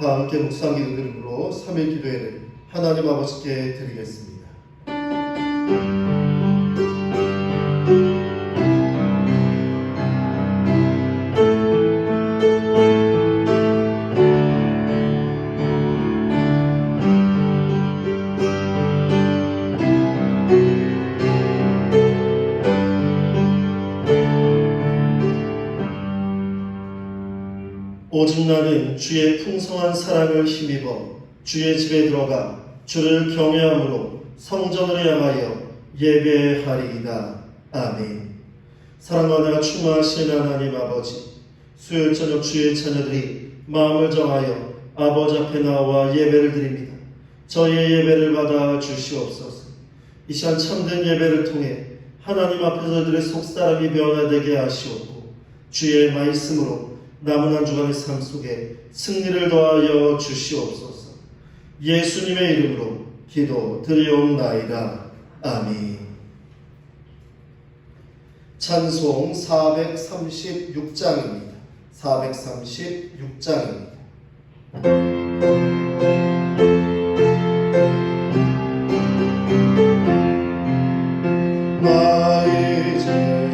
다 함께 묵상기도 드림으로 3일 기도회를 하나님 아버지께 드리겠습니다. 오직 나는 주의 풍성한 사랑을 힘입어 주의 집에 들어가 주를 경외함으로 성전을 향하여 예배하리이다. 아멘. 사랑과 은혜가 충만하신 하나님 아버지, 수요일 저녁 주의 자녀들이 마음을 정하여 아버지 앞에 나와 예배를 드립니다. 저희의 예배를 받아 주시옵소서. 이 시간 참된 예배를 통해 하나님 앞에서 저희들의 속사람이 변화되게 하시옵고 주의 말씀으로 남은 한 주간의 삶 속에 승리를 더하여 주시옵소서. 예수님의 이름으로 기도드리옵나이다. 아멘. 찬송 436장입니다. 436장입니다. 나 이제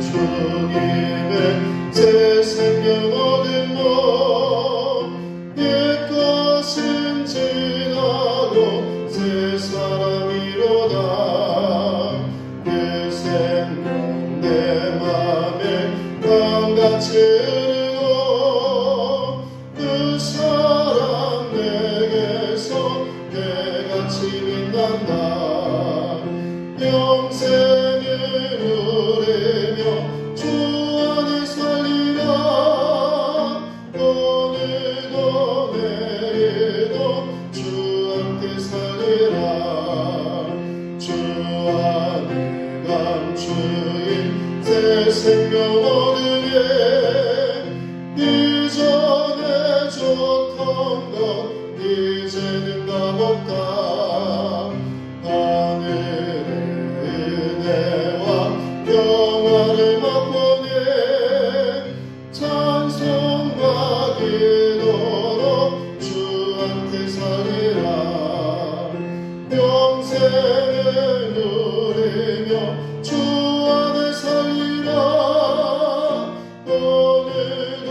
주님의 새 생명 얻은 몸, 옛것은 지나고 새 사람이로다. 그 생명 내 맘에 강같이 흐르고 그 사랑 내게서 해같이 빛난다. 영생을 누리며 주 안에 살리라. 오늘도 내일도 주 함께 살리라. 주 안에 감추인 새 생명 얻으게 이전에 줬던 것 이제는 값없다. 하늘의 은혜와 평화를 맛보네. 찬송과 기도로 주 함께 살리라. 영생을 누리며 주 안에 살리라. 오늘도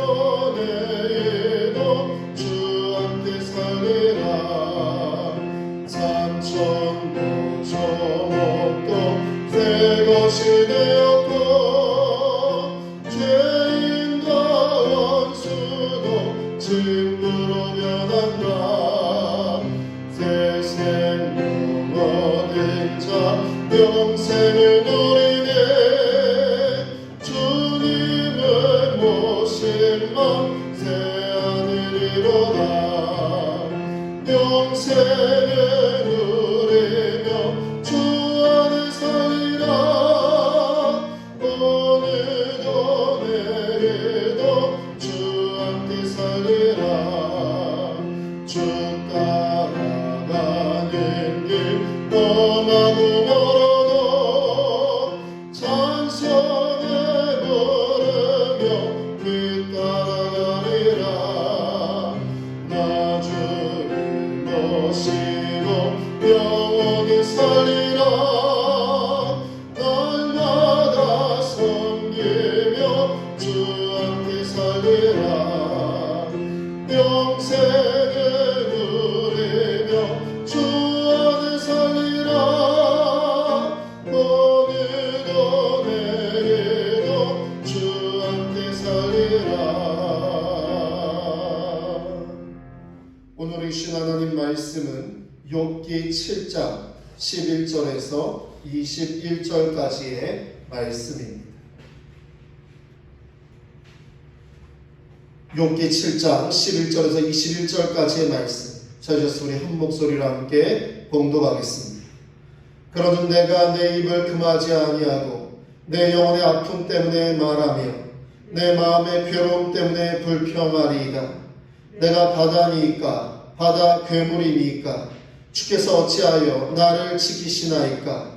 내일도 주 함께 살리라. 삼천도 조목도 새 것이 되었고 죄인과 원수도 친구로 변한다. 새 생명 얻은 자 영생을 누리네. 주님을 모신 맘 새 하늘이로다. 영생을 누리며 주 안에 살리라. 오늘도 내일도 주 함께 살리라. 주 따라가는 길 험하고 멀어도 찬송에 부르며 그 따라가리라. 나 주를 모시고 영원히 살리라. 날마다 섬기며 주 함께 살리라. 영생을 누리며 주 안에 살리라. 오늘도 내일도 주 함께 살리라. 오늘 주신 하나님 말씀은 욥기 7장 11절에서 21절까지의 말씀입니다. 욥기 7장 11절에서 21절까지의 말씀, 저희서 우리 한 목소리로 함께 봉독하겠습니다. 그러는 내가 내 입을 금하지 아니하고 내 영혼의 아픔 때문에 말하며 내 마음의 괴로움 때문에 불평하리이다. 내가 바다니이까 바다 괴물이니이까 주께서 어찌하여 나를 지키시나이까.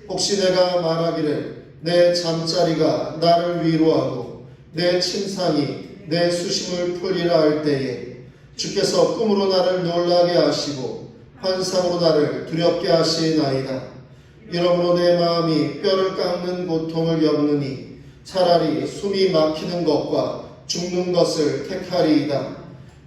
혹시 내가 말하기를 내 잠자리가 나를 위로하고 내 침상이 내 수심을 풀리라 할 때에 주께서 꿈으로 나를 놀라게 하시고 환상으로 나를 두렵게 하시나이다. 이러므로 내 마음이 뼈를 깎는 고통을 겪느니 차라리 숨이 막히는 것과 죽는 것을 택하리이다.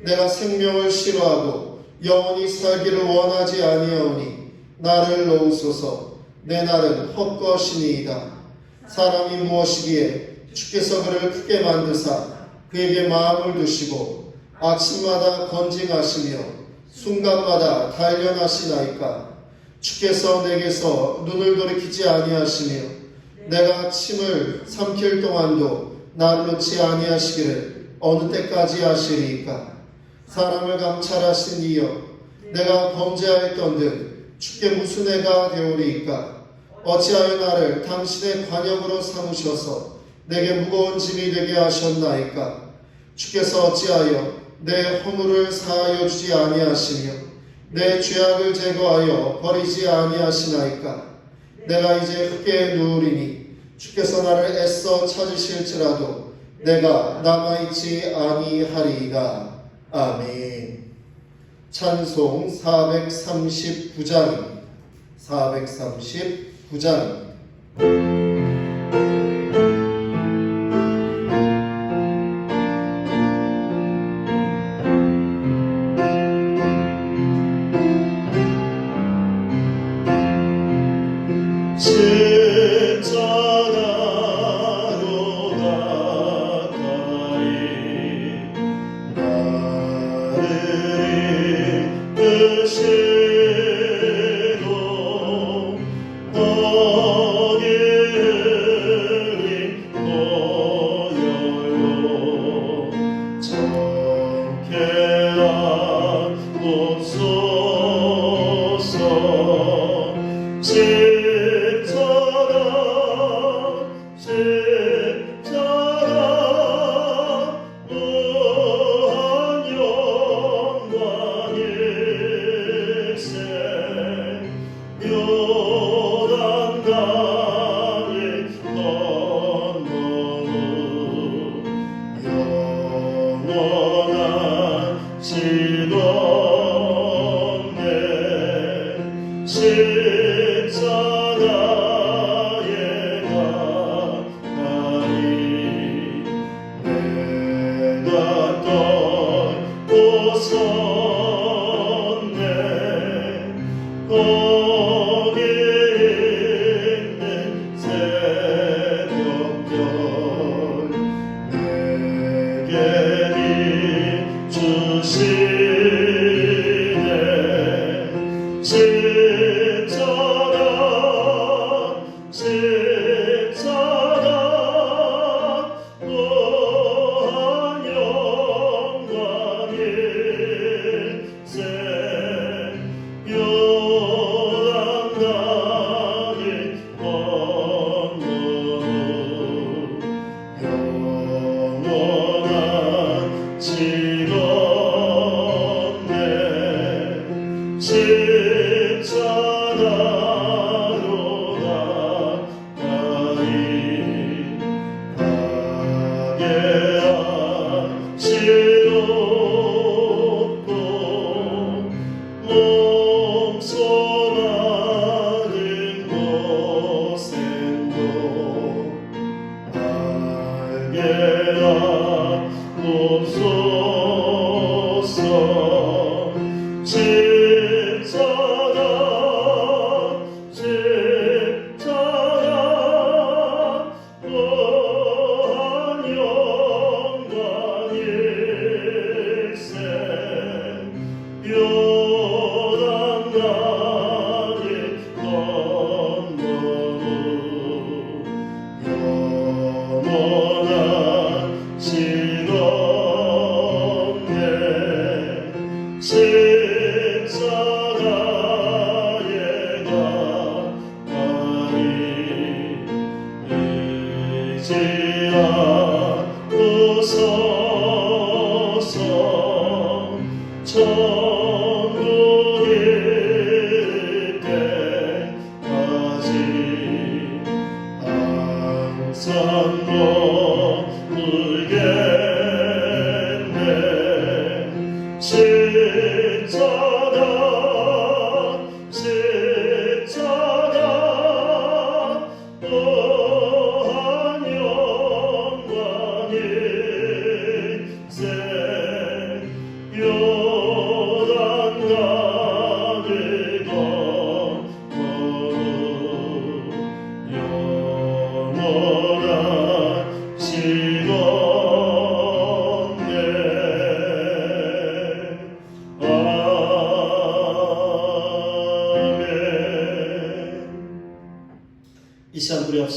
내가 생명을 싫어하고 영원히 살기를 원하지 아니하오니 나를 놓으소서. 내 날은 헛것이니이다. 사람이 무엇이기에 주께서 그를 크게 만드사 그에게 마음을 두시고 아침마다 건징하시며 순간마다 단련하시나이까. 주께서 내게서 눈을 돌이키지 아니하시며 내가 침을 삼킬 동안도 나를 놓지 아니하시기를 어느 때까지 하시리이까. 사람을 감찰하신 이여, 내가 범죄하였던들 주께 무슨 애가 되오리이까. 어찌하여 나를 당신의 관역으로 삼으셔서 내게 무거운 짐이 되게 하셨나이까. 주께서 어찌하여 내 허물을 사하여 주지 아니하시며 내 죄악을 제거하여 버리지 아니하시나이까. 내가 이제 흙에 누우리니 주께서 나를 애써 찾으실지라도 내가 남아있지 아니하리이다. 아멘. 찬송 439장입니다. 439장. 영원한 즐겁네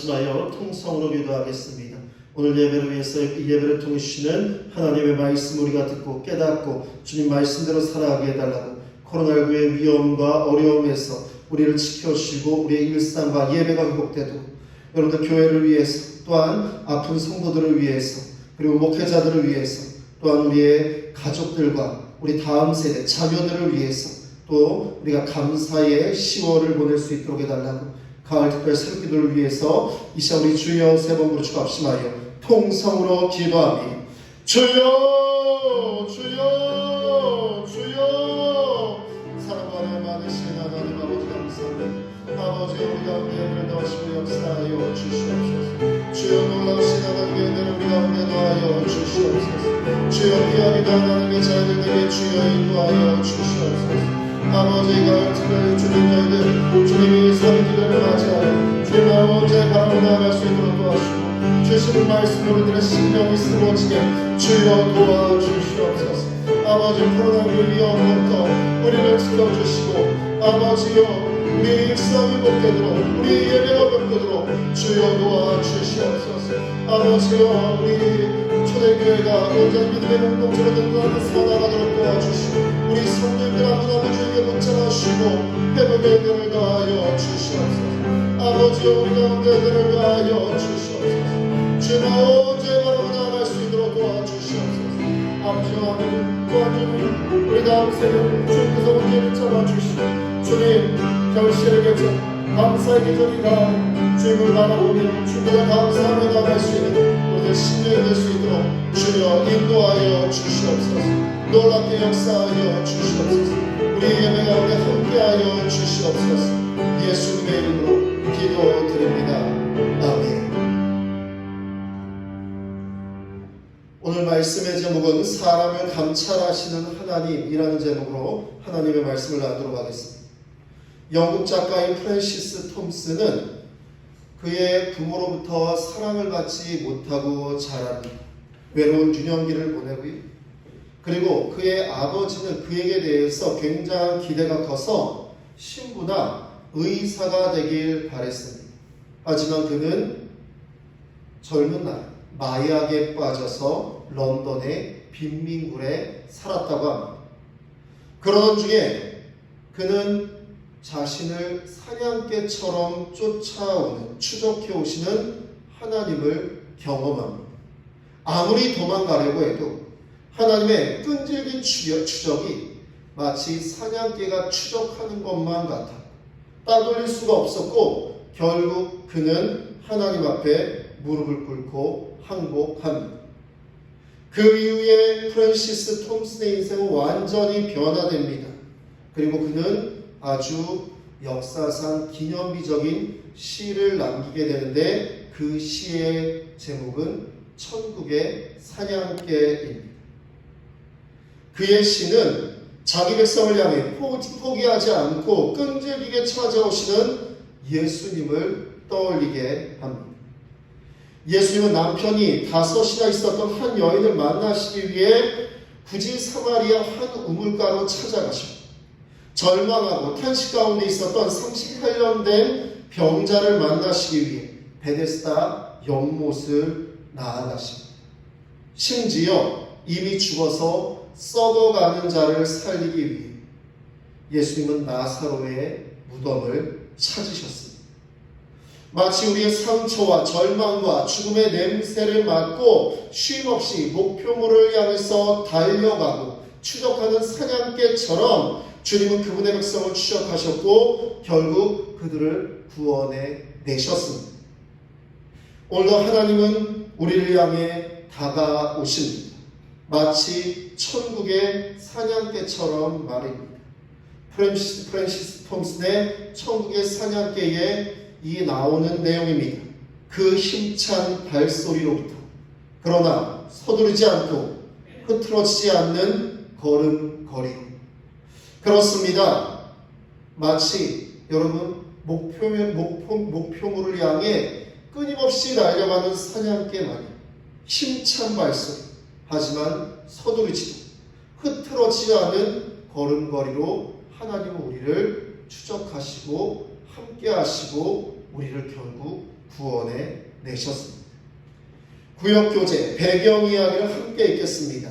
합심하여 통성으로 기도하겠습니다. 오늘 예배를 위해서 이 예배를 통해 주시는 하나님의 말씀 우리가 듣고 깨닫고 주님 말씀대로 살아가게 해달라고, 코로나19의 위험과 어려움에서 우리를 지켜주시고 우리의 일상과 예배가 회복되도록, 여러분들 교회를 위해서, 또한 아픈 성도들을 위해서, 그리고 목회자들을 위해서, 또한 우리의 가족들과 우리 다음 세대 자녀들을 위해서, 또 우리가 감사의 10월을 보낼 수 있도록 해달라고, 가을 특별 새롭기도를 위해서 이 시간 우리 주여 세 번 부르시고 합심하여 통성으로 기도하며 주여 주여 주여. 사랑과 많으신 하나님 아버지 감사합니다. 아버지 우리 가운데 은혜를 더하시고 역사하여 주시옵소서. 주여 놀라우신 하나님의 은혜를 우리 가운데 더하여 주시옵소서. 주여 귀하기도 하나님의 자녀들에게 주여 인도하여 주시옵소서. 아버지 가을 특별 주님 저희들 주님이 섬기기를 맞이하여 주님 아버지의 바람을 나아갈 수 있도록 도와주시고, 주시는 말씀 우리들의 심령이 쓰러지게 주여 도와주시옵소서. 아버지 코로나19 위험부터 우리를 지켜주시고, 아버지여 우리 일상이 복되도록, 우리 예배가 복되도록 주여 도와주시옵소서. 아버지여 우리 초대교회가 온전히 믿음의 공동체로 등단해서 나가도록 도와주시고, 우리 성도님들 아버지에게 붙잡아주시고 회복의 은혜를 더하여 주시옵소서. 아버지여 우리 가운데 은혜를 더하여 주시옵소서. 주님 아버지의 바람을 나아갈 수 있도록 도와주시옵소서. 아버지와 또한 주님 우리 다음 세대를 주님께서 온전히 잡아주시고, 주님 결실의 계절 감사의 계절이다 주님을 바라보며 주님과 감사하며 나아갈 수 있는 우리의 신령이 될 수 있도록 주여 인도하여 주시옵소서. 놀랍게 역사하여 주시옵소서. 우리 예배 가운데 함께하여 주시옵소서. 예수님의 이름으로 기도드립니다. 아멘. 오늘 말씀의 제목은 사람을 감찰하시는 하나님이라는 제목으로 하나님의 말씀을 나누도록 하겠습니다. 영국 작가인 프랜시스 톰슨은 그의 부모로부터 사랑을 받지 못하고 자란 외로운 유년기를 보내고요. 그리고 그의 아버지는 그에게 대해서 굉장한 기대가 커서 신부나 의사가 되길 바랬습니다. 하지만 그는 젊은 날 마약에 빠져서 런던의 빈민굴에 살았다고 합니다. 그러던 중에 그는 자신을 사냥개처럼 쫓아오는, 추적해 오시는 하나님을 경험합니다. 아무리 도망가려고 해도 하나님의 끈질긴 추적이 마치 사냥개가 추적하는 것만 같아 따돌릴 수가 없었고, 결국 그는 하나님 앞에 무릎을 꿇고 항복합니다. 그 이후에 프랜시스 톰슨의 인생은 완전히 변화됩니다. 그리고 그는 아주 역사상 기념비적인 시를 남기게 되는데, 그 시의 제목은 천국의 사냥개입니다. 그의 시는 자기 백성을 향해 포기하지 않고 끈질기게 찾아오시는 예수님을 떠올리게 합니다. 예수님은 남편이 5이나 있었던 한 여인을 만나시기 위해 굳이 사마리아 한 우물가로 찾아가시고, 절망하고 탄식 가운데 있었던 38년 된 병자를 만나시기 위해 베데스다 연못을 나아가십니다. 심지어 이미 죽어서 썩어가는 자를 살리기 위해 예수님은 나사로의 무덤을 찾으셨습니다. 마치 우리의 상처와 절망과 죽음의 냄새를 맡고 쉼없이 목표물을 향해서 달려가고 추적하는 사냥개처럼 주님은 그분의 백성을 추적하셨고 결국 그들을 구원해 내셨습니다. 오늘도 하나님은 우리를 향해 다가오십니다. 마치 천국의 사냥개처럼 말입니다. 프랜시스 톰슨의 천국의 사냥개에 이 나오는 내용입니다. 그 힘찬 발소리로부터, 그러나 서두르지 않고 흐트러지지 않는 걸음걸이. 그렇습니다. 마치 여러분 목표물을 향해 끊임없이 날려가는 사냥개 마냥 힘찬 발소리, 하지만 서두르지도 흐트러지지 않은 걸음걸이로 하나님은 우리를 추적하시고 함께하시고 우리를 결국 구원해 내셨습니다. 구역교재 배경 이야기를 함께 읽겠습니다.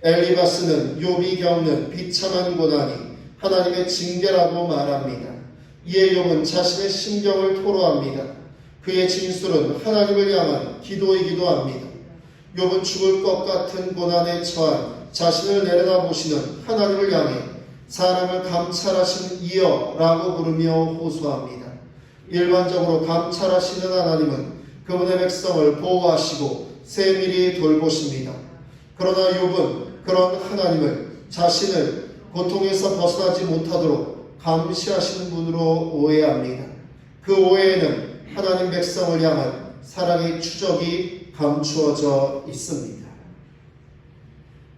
엘리바스는 욥이 겪는 비참한 고난이 하나님의 징계라고 말합니다. 이에 욥은 자신의 심경을 토로합니다. 그의 진술은 하나님을 향한 기도이기도 합니다. 욥은 죽을 것 같은 고난에 처한 자신을 내려다보시는 하나님을 향해 사람을 감찰하시는 이여라고 부르며 호소합니다. 일반적으로 감찰하시는 하나님은 그분의 백성을 보호하시고 세밀히 돌보십니다. 그러나 욥은 그런 하나님을 자신을 고통에서 벗어나지 못하도록 감시하시는 분으로 오해합니다. 그 오해에는 하나님 백성을 향한 사랑의 추적이 감추어져 있습니다.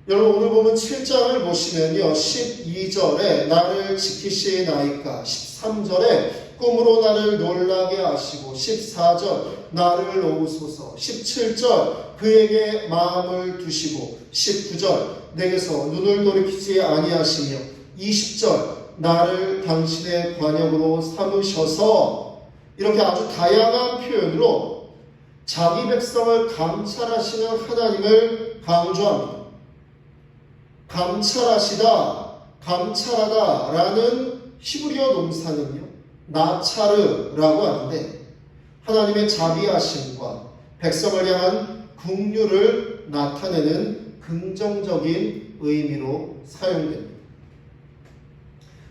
여러분 오늘 보면 7장을 보시면요. 12절에 나를 지키시나이까, 13절에 꿈으로 나를 놀라게 하시고, 14절 나를 놓으소서, 17절 그에게 마음을 두시고, 19절 내게서 눈을 돌이키지 아니하시며, 20절 나를 당신의 관역으로 삼으셔서, 이렇게 아주 다양한 표현으로 자기 백성을 감찰하시는 하나님을 강조합니다. 감찰하시다, 감찰하다라는 히브리어 동사는요, 나차르라고 하는데 하나님의 자비하심과 백성을 향한 긍휼을 나타내는 긍정적인 의미로 사용됩니다.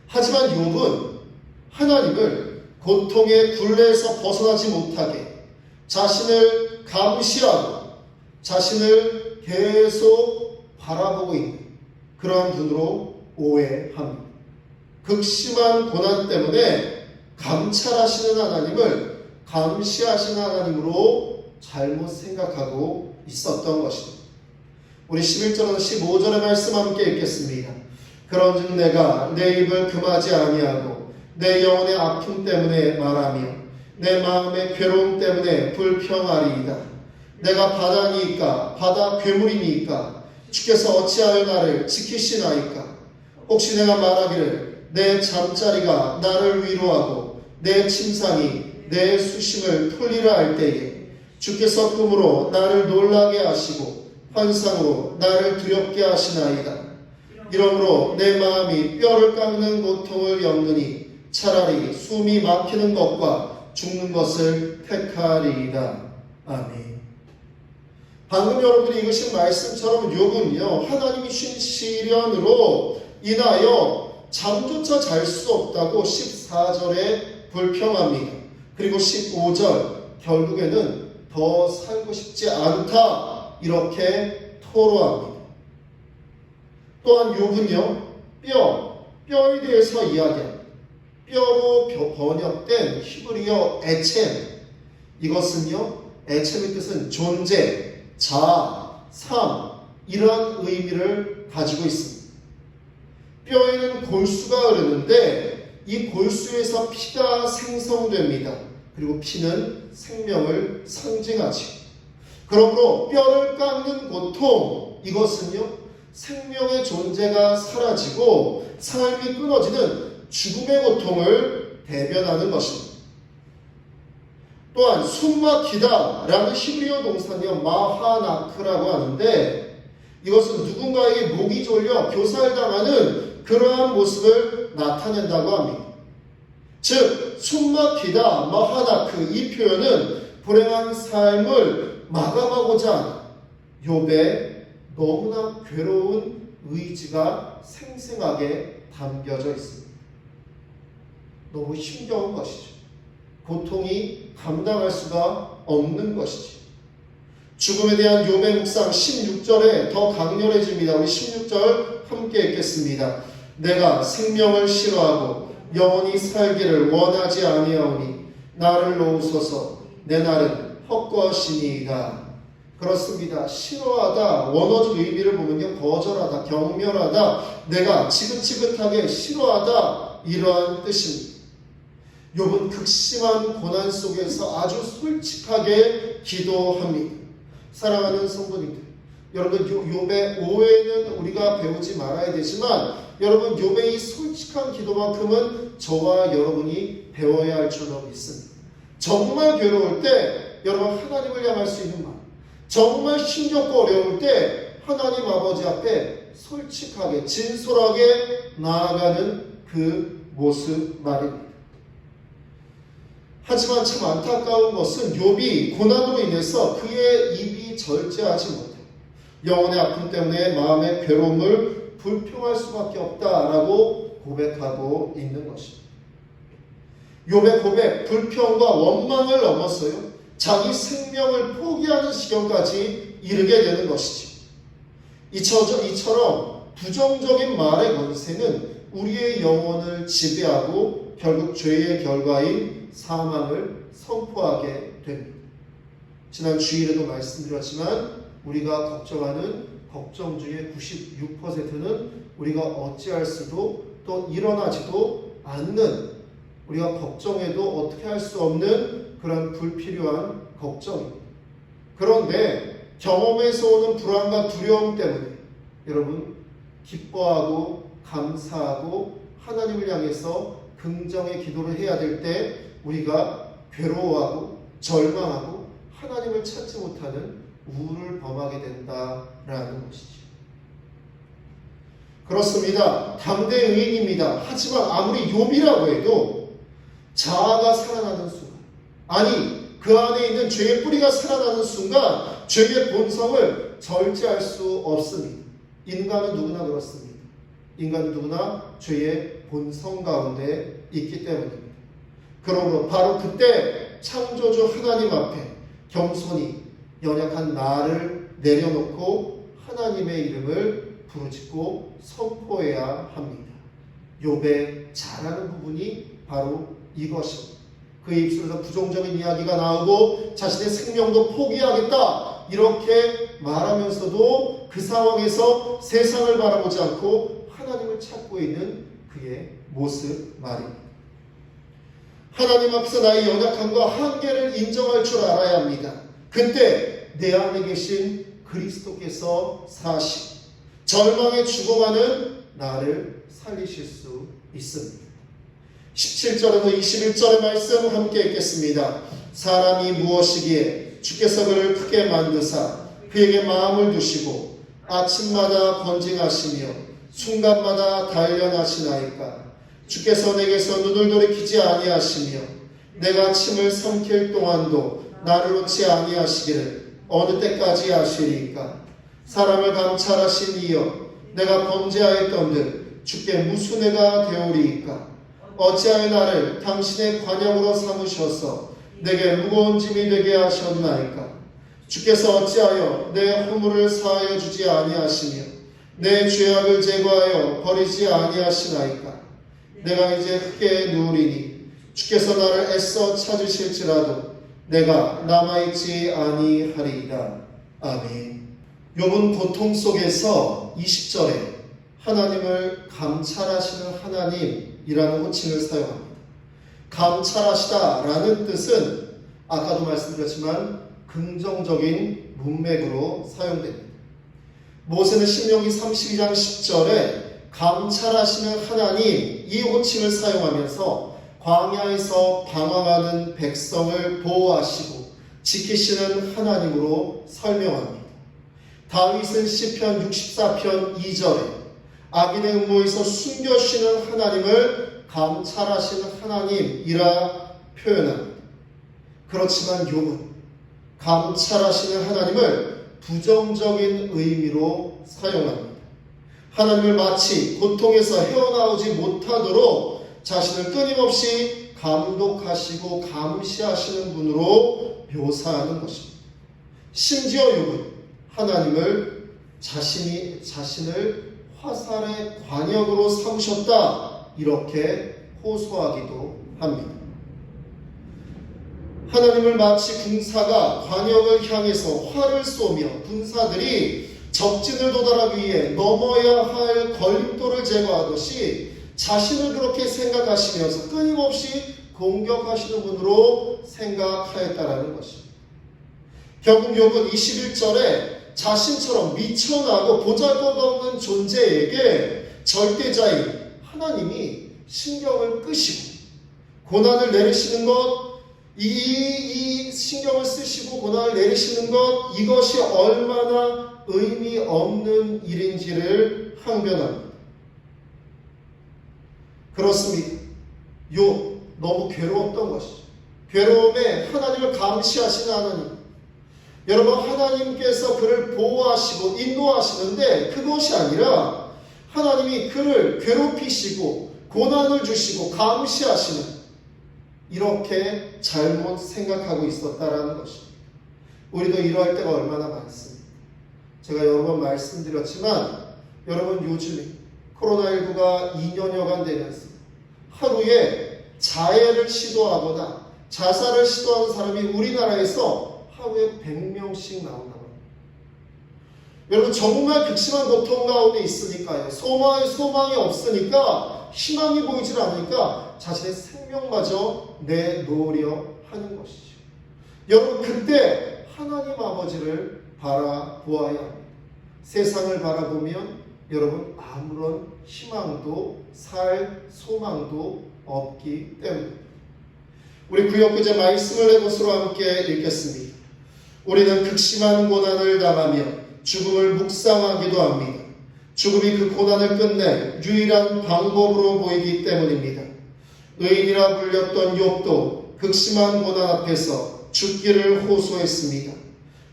하지만 욥은 하나님을 고통의 굴레에서 벗어나지 못하게 자신을 감시하고 자신을 계속 바라보고 있는 그러한 분으로 오해합니다. 극심한 고난 때문에 감찰하시는 하나님을 감시하시는 하나님으로 잘못 생각하고 있었던 것입니다. 우리 11절에서 15절의 말씀 함께 읽겠습니다. 그런즉 내가 내 입을 금하지 아니하고 내 영혼의 아픔 때문에 말하며 내 마음의 괴로움 때문에 불평하리이다. 내가 바다니이까 바다 괴물이니이까 주께서 어찌하여 나를 지키시나이까. 혹시 내가 말하기를 내 잠자리가 나를 위로하고 내 침상이 내 수심을 풀리라 할 때에 주께서 꿈으로 나를 놀라게 하시고 환상으로 나를 두렵게 하시나이다. 이러므로 내 마음이 뼈를 깎는 고통을 겪느니 차라리 숨이 막히는 것과 죽는 것을 택하리이다. 아멘. 방금 여러분이 읽으신 말씀처럼 욥은요, 하나님이 신 시련으로 인하여 잠조차 잘 수 없다고 14절에 불평합니다. 그리고 15절 결국에는 더 살고 싶지 않다 이렇게 토로합니다. 또한 욥은요, 뼈에 대해서 이야기합니다. 뼈로 번역된 히브리어 에쳔, 이것은요, 에쳔의 뜻은 존재, 자, 삶, 이러한 의미를 가지고 있습니다. 뼈에는 골수가 흐르는데 이 골수에서 피가 생성됩니다. 그리고 피는 생명을 상징하죠. 그러므로 뼈를 깎는 고통, 이것은요, 생명의 존재가 사라지고 삶이 끊어지는 죽음의 고통을 대변하는 것입니다. 또한 숨막히다 라는 히브리어 동사는요, 마하나크라고 하는데 이것은 누군가에게 목이 졸려 교살당하는 그러한 모습을 나타낸다고 합니다. 즉 숨막히다, 마하나크, 이 표현은 불행한 삶을 마감하고자 하는 욥의 너무나 괴로운 의지가 생생하게 담겨져 있습니다. 너무 힘겨운 것이죠. 고통이 감당할 수가 없는 것이죠. 죽음에 대한 욥의 묵상 16절에 더 강렬해집니다. 우리 16절 함께 읽겠습니다. 내가 생명을 싫어하고 영원히 살기를 원하지 아니하오니 나를 놓으소서. 내 날은 헛것이니이다. 그렇습니다. 싫어하다, 원어적 의미를 보면요, 거절하다, 경멸하다, 내가 지긋지긋하게 싫어하다, 이러한 뜻입니다. 욥은 극심한 고난 속에서 아주 솔직하게 기도합니다. 사랑하는 성도님들, 여러분 욥의 오해는 우리가 배우지 말아야 되지만 여러분 욥의 이 솔직한 기도만큼은 저와 여러분이 배워야 할 줄로 믿습니다. 정말 괴로울 때 여러분 하나님을 향할 수 있는 말, 정말 힘겹고 어려울 때 하나님 아버지 앞에 솔직하게 진솔하게 나아가는 그 모습 말입니다. 하지만 참 안타까운 것은 욥이 고난으로 인해서 그의 입이 절제하지 못해요. 영혼의 아픔 때문에 마음의 괴로움을 불평할 수밖에 없다라고 고백하고 있는 것입니다. 욥의 고백, 불평과 원망을 넘었어요. 자기 생명을 포기하는 지경까지 이르게 되는 것이지. 이처럼 부정적인 말의 권세는 우리의 영혼을 지배하고 결국 죄의 결과인 사망을 선포하게 됩니다. 지난 주일에도 말씀드렸지만 우리가 걱정하는 걱정 중에 96%는 우리가 어찌할 수도 또 일어나지도 않는, 우리가 걱정해도 어떻게 할 수 없는 그런 불필요한 걱정입니다. 그런데 경험에서 오는 불안과 두려움 때문에 여러분 기뻐하고 감사하고 하나님을 향해서 긍정의 기도를 해야 될 때 우리가 괴로워하고 절망하고 하나님을 찾지 못하는 우울을 범하게 된다라는 것이죠. 그렇습니다. 당대 의인입니다. 하지만 아무리 욥이라고 해도 자아가 살아나는 순간, 아니 그 안에 있는 죄의 뿌리가 살아나는 순간 죄의 본성을 절제할 수 없습니다. 인간은 누구나 그렇습니다. 인간은 누구나 죄의 본성 가운데 있기 때문입니다. 그러므로 바로 그때 창조주 하나님 앞에 겸손히 연약한 나를 내려놓고 하나님의 이름을 부르짖고 선포해야 합니다. 욥의 잘하는 부분이 바로 이것입니다. 그의 입술에서 부정적인 이야기가 나오고 자신의 생명도 포기하겠다 이렇게 말하면서도 그 상황에서 세상을 바라보지 않고 하나님을 찾고 있는 그의 모습 말입니다. 하나님 앞에서 나의 연약함과 한계를 인정할 줄 알아야 합니다. 그때 내 안에 계신 그리스도께서 사시고 절망에 죽어가는 나를 살리실 수 있습니다. 17절에서 21절의 말씀 함께 읽겠습니다. 사람이 무엇이기에 주께서 그를 크게 만드사 그에게 마음을 두시고 아침마다 번징하시며 순간마다 단련하시나이까. 주께서 내게서 눈을 돌이키지 아니하시며 내가 침을 삼킬 동안도 나를 놓지 아니하시기를 어느 때까지 하시리이까. 사람을 감찰하신 이여 내가 범죄하였던들 주께 무슨 애가 되오리이까. 어찌하여 나를 당신의 관역으로 삼으셔서 내게 무거운 짐이 되게 하셨나이까. 주께서 어찌하여 내 허물을 사하여 주지 아니하시며 내 죄악을 제거하여 버리지 아니하시나이까. 내가 이제 흙에 누우리니 주께서 나를 애써 찾으실지라도 내가 남아있지 아니하리이다. 아멘. 욥은 고통 속에서 20절에 하나님을 감찰하시는 하나님이라는 호칭을 사용합니다. 감찰하시다라는 뜻은 아까도 말씀드렸지만 긍정적인 문맥으로 사용됩니다. 모세는 신명기 32장 10절에 감찰하시는 하나님 이 호칭을 사용하면서 광야에서 방황하는 백성을 보호하시고 지키시는 하나님으로 설명합니다. 다윗은 시편 64편 2절에 악인의 음모에서 숨겨주시는 하나님을 감찰하시는 하나님이라 표현합니다. 그렇지만 욥은 감찰하시는 하나님을 부정적인 의미로 사용합니다. 하나님을 마치 고통에서 헤어나오지 못하도록 자신을 끊임없이 감독하시고 감시하시는 분으로 묘사하는 것입니다. 심지어 욥은 하나님을 자신을 화살의 관역으로 삼으셨다 이렇게 호소하기도 합니다. 하나님을 마치 군사가 관역을 향해서 활을 쏘며 군사들이 적진을 도달하기 위해 넘어야 할 걸림돌을 제거하듯이 자신을 그렇게 생각하시면서 끊임없이 공격하시는 분으로 생각하였다라는 것입니다. 결국 욥은 21절에 자신처럼 미천하고 보잘것없는 존재에게 절대자인 하나님이 신경을 끄시고 고난을 내리시는 것, 이 신경을 쓰시고 고난을 내리시는 것, 이것이 얼마나 의미 없는 일인지를 항변합니다. 그렇습니다. 욥 너무 괴로웠던 것이죠. 괴로움에 하나님을 감시하시는 하나님. 여러분, 하나님께서 그를 보호하시고 인도하시는데 그것이 아니라 하나님이 그를 괴롭히시고 고난을 주시고 감시하시는, 이렇게 잘못 생각하고 있었다라는 것입니다. 우리도 이러할 때가 얼마나 많습니다. 제가 여러 번 말씀드렸지만 여러분, 요즘에 코로나19가 2년여간 되면서 하루에 자해를 시도하거나 자살을 시도하는 사람이 우리나라에서 하루에 100명씩 나온다고 합니다. 여러분, 정말 극심한 고통 가운데 있으니까요. 소망이 없으니까, 희망이 보이질 않으니까 자신의 생명마저 내놓으려 하는 것이죠. 여러분, 그때 하나님 아버지를 바라보아야 합니다. 세상을 바라보면 여러분, 아무런 희망도 살 소망도 없기 때문입니다. 우리 구역구제 말씀을 내 것으로 함께 읽겠습니다. 우리는 극심한 고난을 당하며 죽음을 묵상하기도 합니다. 죽음이 그 고난을 끝낼 유일한 방법으로 보이기 때문입니다. 의인이라 불렸던 욥도 극심한 고난 앞에서 죽기를 호소했습니다.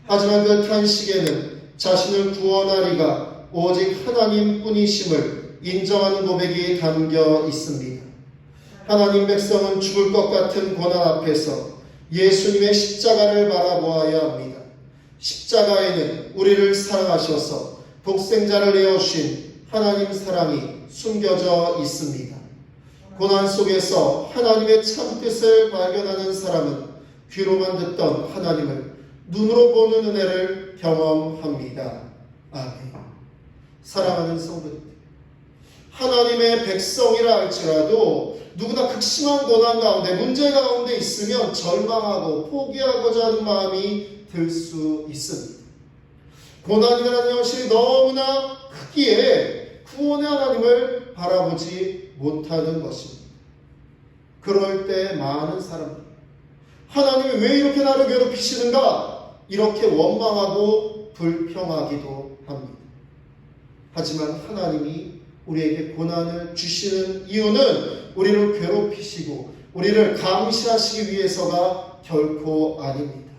하지만 그 탄식에는 자신을 구원하리가 오직 하나님뿐이심을 인정하는 고백이 담겨 있습니다. 하나님 백성은 죽을 것 같은 고난 앞에서 예수님의 십자가를 바라보아야 합니다. 십자가에는 우리를 사랑하셔서 독생자를 내어주신 하나님 사랑이 숨겨져 있습니다. 고난 속에서 하나님의 참뜻을 발견하는 사람은 귀로만 듣던 하나님을 눈으로 보는 은혜를 경험합니다. 아멘. 사랑하는 성도들, 하나님의 백성이라 할지라도 누구나 극심한 고난 가운데, 문제 가운데 있으면 절망하고 포기하고자 하는 마음이 들 수 있습니다. 고난이라는 현실이 너무나 크기에 구원의 하나님을 바라보지 못하는 것입니다. 그럴 때 많은 사람들, 하나님이 왜 이렇게 나를 괴롭히시는가? 이렇게 원망하고 불평하기도 합니다. 하지만 하나님이 우리에게 고난을 주시는 이유는 우리를 괴롭히시고 우리를 감시하시기 위해서가 결코 아닙니다.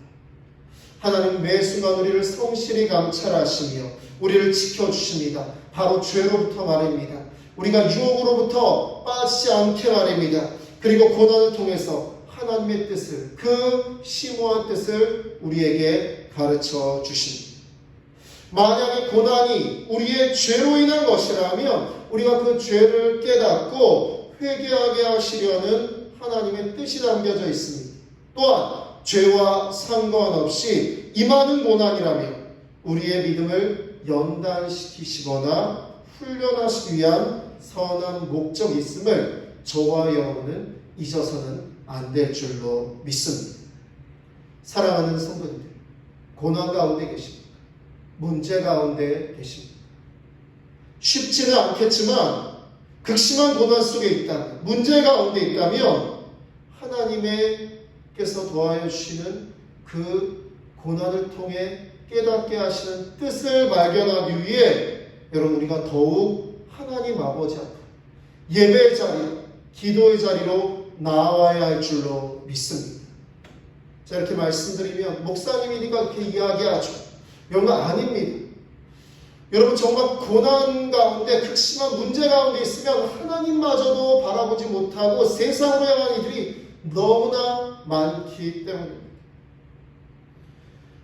하나님 매 순간 우리를 성실히 감찰하시며 우리를 지켜주십니다. 바로 죄로부터 말입니다. 우리가 유혹으로부터 빠지지 않게 말입니다. 그리고 고난을 통해서 하나님의 뜻을, 그 심오한 뜻을 우리에게 가르쳐 주십니다. 만약에 고난이 우리의 죄로 인한 것이라면 우리가 그 죄를 깨닫고 회개하게 하시려는 하나님의 뜻이 담겨져 있습니다. 또한 죄와 상관없이 임하는 고난이라면 우리의 믿음을 연단시키시거나 훈련하시기 위한 선한 목적이 있음을 저와 여러분은 잊어서는 안 될 줄로 믿습니다. 사랑하는 성도님들, 고난 가운데 계십니다. 문제 가운데 계십니다. 쉽지는 않겠지만 극심한 고난 속에 있다면, 문제 가운데 있다면 하나님께서 도와여 주시는 그 고난을 통해 깨닫게 하시는 뜻을 발견하기 위해 여러분, 우리가 더욱 하나님 아버지 앞에 예배의 자리, 기도의 자리로 나와야 할 줄로 믿습니다. 자, 이렇게 말씀드리면 목사님이니까 그렇게 이야기하죠. 여러분, 아닙니다. 여러분, 정말 고난 가운데, 극심한 문제 가운데 있으면 하나님마저도 바라보지 못하고 세상으로 향한 이들이 너무나 많기 때문입니다.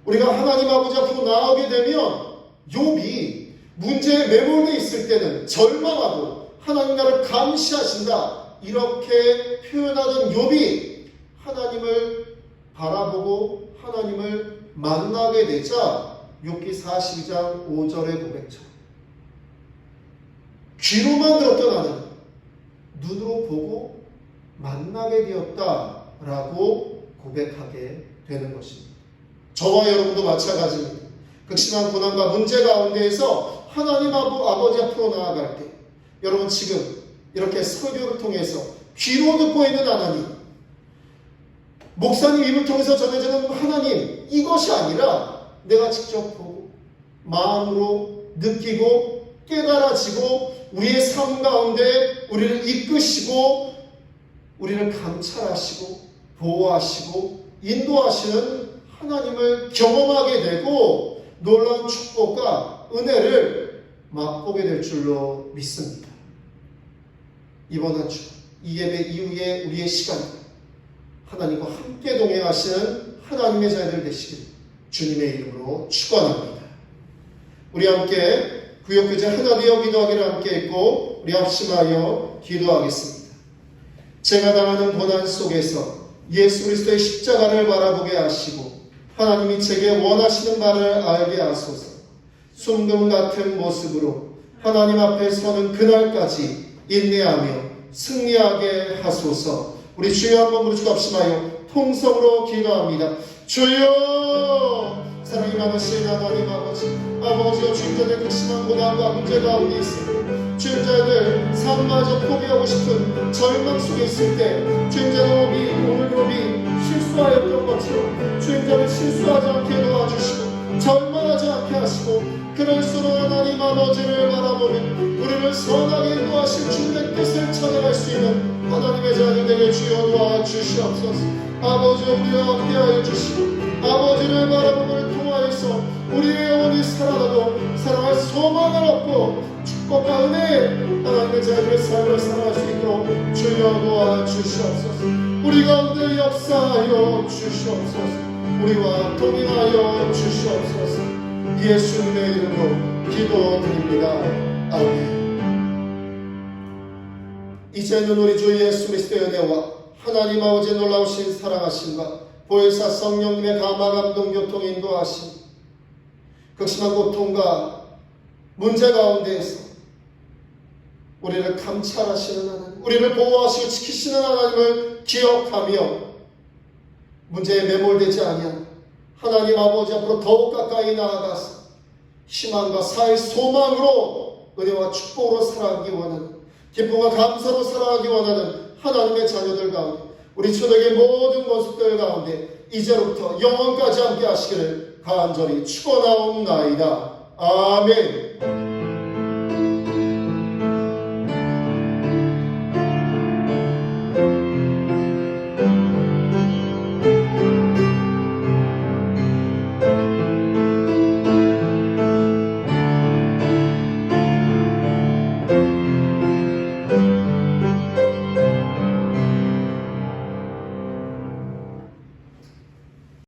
우리가 하나님 아버지 앞으로 나오게 되면 욥이 문제에 매몰려 있을 때는 절망하고 하나님 나를 감시하신다, 이렇게 표현하던 욥이 하나님을 바라보고 하나님을 만나게 되자 욥기 42장 5절의 고백처럼 귀로만 들었던 하나님, 눈으로 보고 만나게 되었다라고 고백하게 되는 것입니다. 저와 여러분도 마찬가지입니다. 극심한 고난과 문제 가운데에서 하나님 아버지 앞으로 나아갈 때, 여러분 지금 이렇게 설교를 통해서 귀로 듣고 있는 하나님, 목사님 입을 통해서 전해지는 하나님, 이것이 아니라 내가 직접 보고 마음으로 느끼고 깨달아지고 우리의 삶 가운데 우리를 이끄시고 우리를 감찰하시고 보호하시고 인도하시는 하나님을 경험하게 되고 놀라운 축복과 은혜를 맛보게 될 줄로 믿습니다. 이번 한 주, 이 예배 이후에 우리의 시간, 하나님과 함께 동행하시는 하나님의 자녀들 되시길 주님의 이름으로 축원합니다. 우리 함께 구역교제 하나 되어 기도하기를 함께 했고 우리 합심하여 기도하겠습니다. 제가 당하는 고난 속에서 예수 그리스도의 십자가를 바라보게 하시고 하나님이 제게 원하시는 바를 알게 하소서. 순금 같은 모습으로 하나님 앞에 서는 그날까지 인내하며 승리하게 하소서. 우리 주여 한번 부르시고 합심하여 통성으로 기도합니다. 주여, 사랑이 많으신 하나님 아버지여, 주인자들 극심한 고난과 문제 가운데 있습니다. 주인자들 삶마저 포기하고 싶은 절망 속에 있을 때 주인자들 오늘 욥이 실수하였던 것처럼 주인자를 실수하지 않게 도와주시고 절망하지 않게 하시고 그럴수록 하나님 아버지를 바라보는 우리를 선하게 인도하실 주님의 뜻을 찾아갈 수 있는 하나님의 자녀들에게 주여 도와주시옵소서. 아버지 우리와 함께하여 주시고 아버지를 바라봄을 통하여서 우리의 영혼이 살아나도 사랑할 소망을 얻고 축복과 은혜 하나님의 자녀들의 삶을 살아갈 수 있도록 주여 도와주시옵소서. 우리 가운데 역사하여 주시옵소서. 우리와 동행하여 주시옵소서. 예수님의 이름으로 기도드립니다. 아멘. 이제는 우리 주 예수 그리스도의 은혜와 하나님 아버지의 놀라우신 사랑하심과 보혜사 성령님의 감화 감동 교통 인도하심, 극심한 고통과 문제 가운데에서 우리를 감찰하시는 하나님, 우리를 보호하시고 지키시는 하나님을 기억하며 문제에 매몰되지 아니한 하나님 아버지 앞으로 더욱 가까이 나아가서 희망과 사의 소망으로 은혜와 축복으로 살아가기 원하는, 기쁨과 감사로 살아가기 원하는 하나님의 자녀들 가운데 우리 초대의 모든 모습들 가운데 이제부터 영원까지 함께 하시기를 간절히 축원하옵나이다. 아멘.